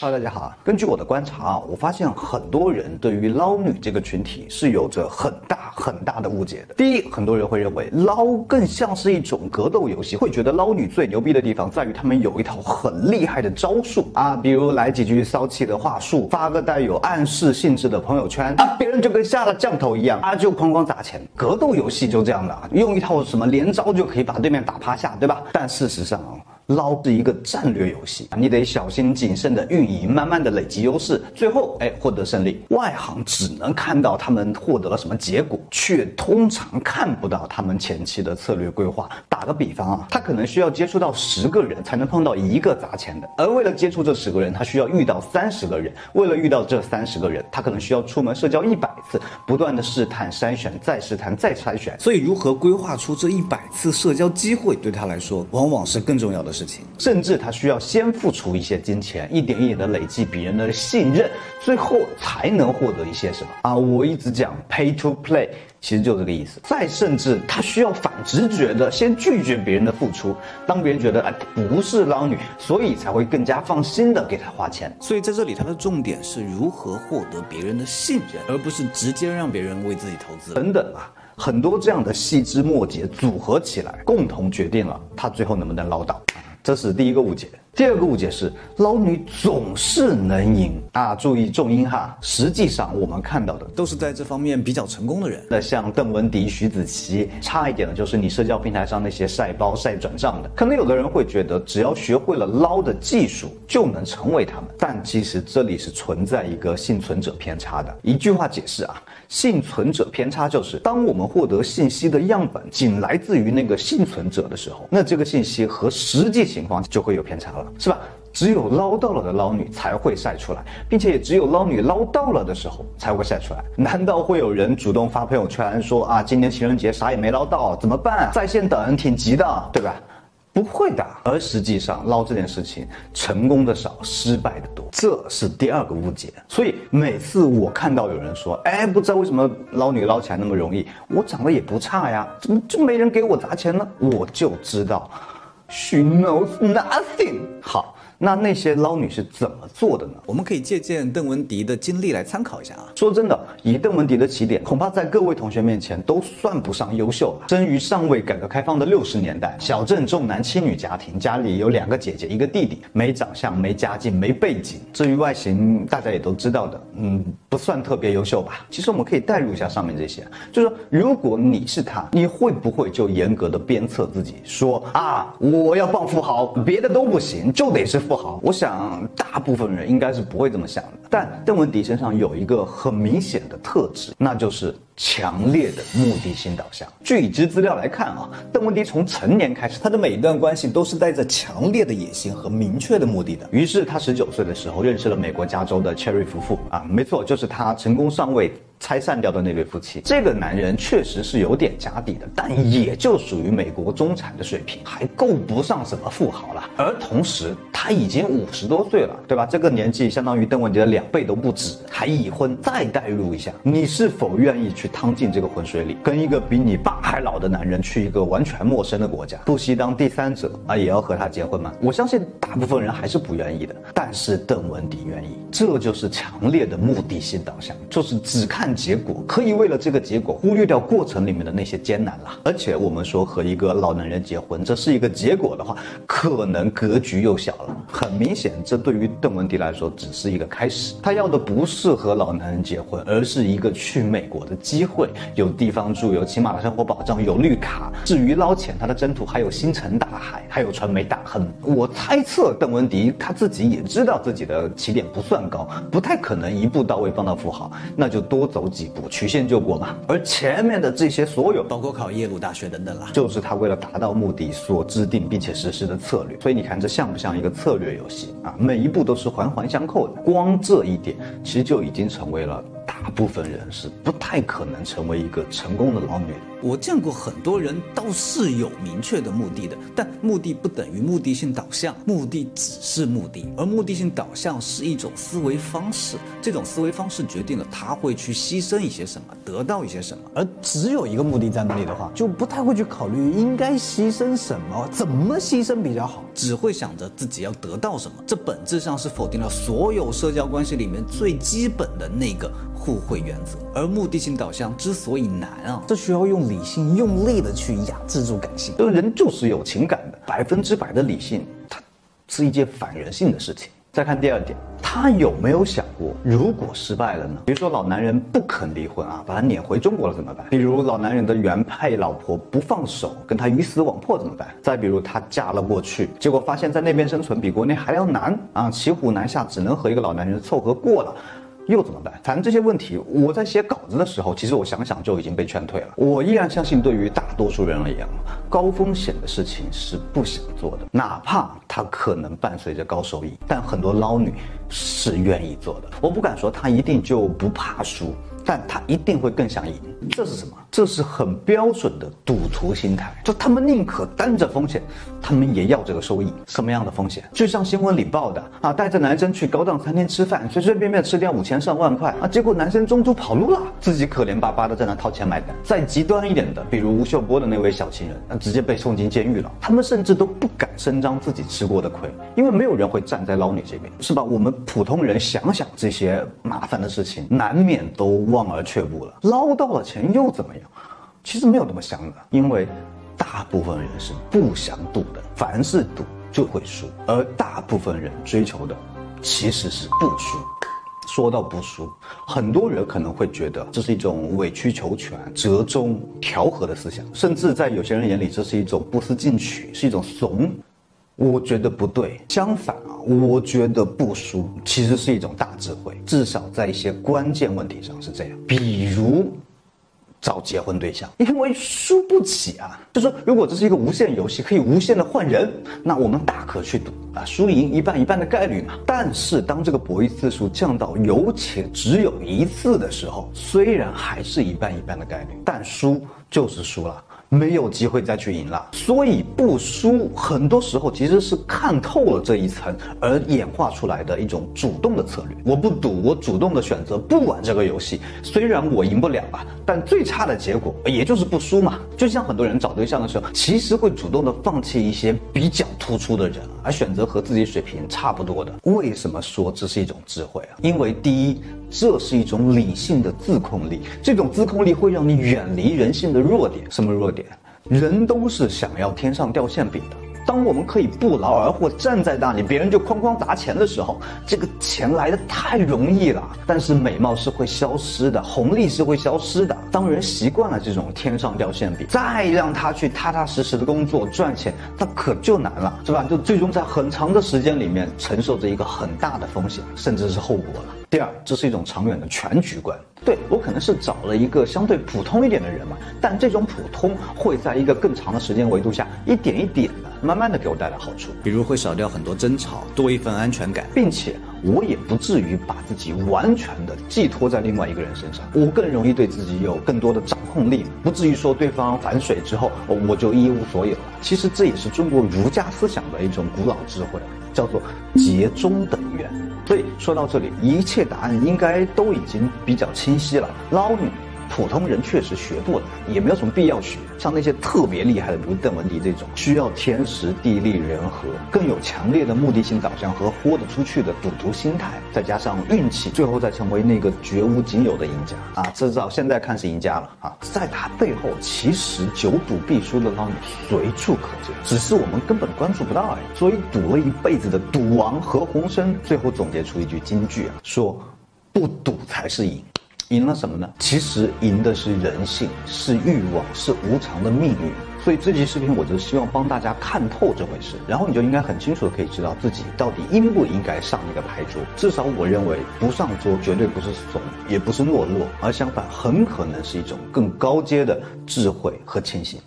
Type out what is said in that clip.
Hello， 大家好。根据我的观察我发现很多人对于捞女这个群体是有着很大的误解的。第一，很多人会认为捞更像是一种格斗游戏，会觉得捞女最牛逼的地方在于他们有一套很厉害的招数啊，比如来几句骚气的话术，发个带有暗示性质的朋友圈啊，别人就跟下了降头一样啊，就哐哐砸钱。格斗游戏就这样的，用一套什么连招就可以把对面打趴下，对吧？但事实上捞是一个战略游戏，你得小心谨慎的运营，慢慢的累积优势，最后获得胜利。外行只能看到他们获得了什么结果，却通常看不到他们前期的策略规划。打个比方他可能需要接触到10个人才能碰到一个砸钱的，而为了接触这10个人，他需要遇到30个人，为了遇到这30个人，他可能需要出门社交100次，不断的试探筛选，再试探再筛选。所以如何规划出这100次社交机会，对他来说往往是更重要的事情，甚至他需要先付出一些金钱，一点一点的累积别人的信任，最后才能获得一些什么我一直讲 pay to play， 其实就这个意思。再甚至他需要反直觉的先拒绝别人的付出，当别人觉得不是捞女，所以才会更加放心的给他花钱。所以在这里他的重点是如何获得别人的信任，而不是直接让别人为自己投资等等很多这样的细枝末节组合起来，共同决定了他最后能不能捞到。这是第一个误解。第二个误解是捞女总是能赢注意重音实际上我们看到的都是在这方面比较成功的人。那像邓文迪、徐子淇，差一点的就是你社交平台上那些晒包晒转账的。可能有的人会觉得只要学会了捞的技术就能成为他们，但其实这里是存在一个幸存者偏差的。一句话解释幸存者偏差就是当我们获得信息的样本仅来自于那个幸存者的时候，那这个信息和实际情况就会有偏差了，是吧？只有捞到了的捞女才会晒出来，并且也只有捞女捞到了的时候才会晒出来。难道会有人主动发朋友圈说今年情人节啥也没捞到怎么办，在线等挺急的，对吧？不会的。而实际上捞这件事情成功的少，失败的多，这是第二个误解。所以每次我看到有人说不知道为什么捞女捞起来那么容易，我长得也不差呀，怎么就没人给我砸钱呢？我就知道 She knows nothing。 好，那些捞女是怎么做的呢？我们可以借鉴邓文迪的经历来参考一下说真的，以邓文迪的起点，恐怕在各位同学面前都算不上优秀了。生于尚未改革开放的60年代，小镇重男轻女家庭，家里有2个姐姐1个弟弟，没长相没家境没背景，至于外形大家也都知道的，不算特别优秀吧。其实我们可以代入一下上面这些，就是说如果你是他，你会不会就严格的鞭策自己说我要傍富豪，别的都不行，就得是富豪？我想大部分人应该是不会这么想的。但邓文迪身上有一个很明显的特质，那就是强烈的目的性导向。据已知资料来看邓文迪从成年开始，他的每一段关系都是带着强烈的野心和明确的目的的。于是他19岁的时候认识了美国加州的 Cherry 夫妇没错，就是他成功上位拆散掉的那对夫妻。这个男人确实是有点家底的，但也就属于美国中产的水平，还够不上什么富豪了。而同时他已经50多岁了，对吧？这个年纪相当于邓文迪的2倍都不止，还已婚。再代入一下，你是否愿意去趟进这个浑水里，跟一个比你爸还老的男人去一个完全陌生的国家，不惜当第三者也要和他结婚吗？我相信大部分人还是不愿意的，但是邓文迪愿意。这就是强烈的目的性导向，就是只看结果，可以为了这个结果忽略掉过程里面的那些艰难了。而且我们说和一个老男人结婚，这是一个结果的话，可能格局又小了。很明显，这对于邓文迪来说只是一个开始，他要的不是和老男人结婚，而是一个去美国的机会，有地方住，有起码的生活保障，有绿卡。至于捞钱，他的征途还有星辰大海，还有传媒大亨。我猜测邓文迪他自己也知道自己的起点不算高，不太可能一步到位放到富豪，那就多走几步，曲线救国嘛。而前面的这些所有，包括考耶鲁大学等等啦，就是他为了达到目的所制定并且实施的策略。所以你看，这像不像一个策略游戏每一步都是环环相扣的。光这一点，其实就已经成为了大部分人是不太可能成为一个成功的捞女的。我见过很多人倒是有明确的目的的，但目的不等于目的性导向，目的只是目的，而目的性导向是一种思维方式，这种思维方式决定了他会去牺牲一些什么，得到一些什么。而只有一个目的在那里的话，就不太会去考虑应该牺牲什么，怎么牺牲比较好，只会想着自己要得到什么，这本质上是否定了所有社交关系里面最基本的那个互惠原则。而目的性导向之所以难啊，这需要用理性用力的去压制住感性。人就是有情感的，100%的理性，它是一件反人性的事情。再看第二点，他有没有想过，如果失败了呢？比如说老男人不肯离婚啊，把他撵回中国了怎么办？比如老男人的原配老婆不放手，跟他鱼死网破怎么办？再比如他嫁了过去，结果发现在那边生存比国内还要难啊，骑虎难下，只能和一个老男人凑合过了。又怎么办？反正这些问题，我在写稿子的时候，其实我想想就已经被劝退了。我依然相信，对于大多数人而言，高风险的事情是不想做的，哪怕它可能伴随着高收益。但很多捞女是愿意做的。我不敢说她一定就不怕输，但她一定会更想赢。这是什么？这是很标准的赌徒心态，就他们宁可担着风险，他们也要这个收益。什么样的风险？就像新闻里报的啊，带着男生去高档餐厅吃饭，随随便便吃掉5000上万块啊，结果男生中途跑路了，自己可怜巴巴的在那掏钱买单。再极端一点的，比如吴秀波的那位小情人，直接被送进监狱了。他们甚至都不敢声张自己吃过的亏，因为没有人会站在捞女这边，是吧？我们普通人想想这些麻烦的事情，难免都望而却步了。捞到了钱又怎么样？其实没有那么香的，因为大部分人是不想赌的，凡是赌就会输，而大部分人追求的其实是不输。说到不输，很多人可能会觉得这是一种委曲求全、折中调和的思想，甚至在有些人眼里，这是一种不思进取，是一种怂。我觉得不对，相反啊，我觉得不输其实是一种大智慧，至少在一些关键问题上是这样。比如找结婚对象，因为输不起啊。就说如果这是一个无限游戏，可以无限的换人，那我们大可去赌啊，输赢一半一半的概率嘛。但是当这个博弈次数降到有且只有一次的时候，虽然还是一半一半的概率，但输就是输了，没有机会再去赢了。所以不输很多时候其实是看透了这一层而演化出来的一种主动的策略。我不赌，我主动的选择不玩这个游戏，虽然我赢不了吧，但最差的结果也就是不输嘛。就像很多人找对象的时候，其实会主动的放弃一些比较突出的人，而选择和自己水平差不多的。为什么说这是一种智慧啊？因为第一，这是一种理性的自控力，这种自控力会让你远离人性的弱点。什么弱点？人都是想要天上掉馅饼的。当我们可以不劳而获站在那里，别人就哐哐砸钱的时候，这个钱来的太容易了。但是美貌是会消失的，红利是会消失的。当人习惯了这种天上掉馅饼，再让他去踏踏实实的工作赚钱，那可就难了，是吧？就最终在很长的时间里面承受着一个很大的风险，甚至是后果了。第二，这是一种长远的全局观。对，我可能是找了一个相对普通一点的人嘛，但这种普通会在一个更长的时间维度下，一点一点的慢慢的给我带来好处，比如会少掉很多争吵，多一份安全感，并且我也不至于把自己完全的寄托在另外一个人身上，我更容易对自己有更多的掌控力，不至于说对方反水之后我就一无所有了。其实这也是中国儒家思想的一种古老智慧，叫做竭忠等怨。所以说到这里，一切答案应该都已经比较清晰了。捞女普通人确实学不来，也没有什么必要学。像那些特别厉害的，比如邓文迪这种，需要天时地利人和，更有强烈的目的性导向和豁得出去的赌徒心态，再加上运气，最后再成为那个绝无仅有的赢家啊！至少现在看是赢家了啊！在他背后，其实久赌必输的捞女随处可见，只是我们根本关注不到而已。所以赌了一辈子的赌王何鸿燊，最后总结出一句金句啊，说不赌才是赢。赢了什么呢？其实赢的是人性，是欲望，是无常的命运。所以这期视频我就希望帮大家看透这回事，然后你就应该很清楚的可以知道自己到底应不应该上一个牌桌。至少我认为不上桌绝对不是怂，也不是懦弱，而相反很可能是一种更高阶的智慧和清醒。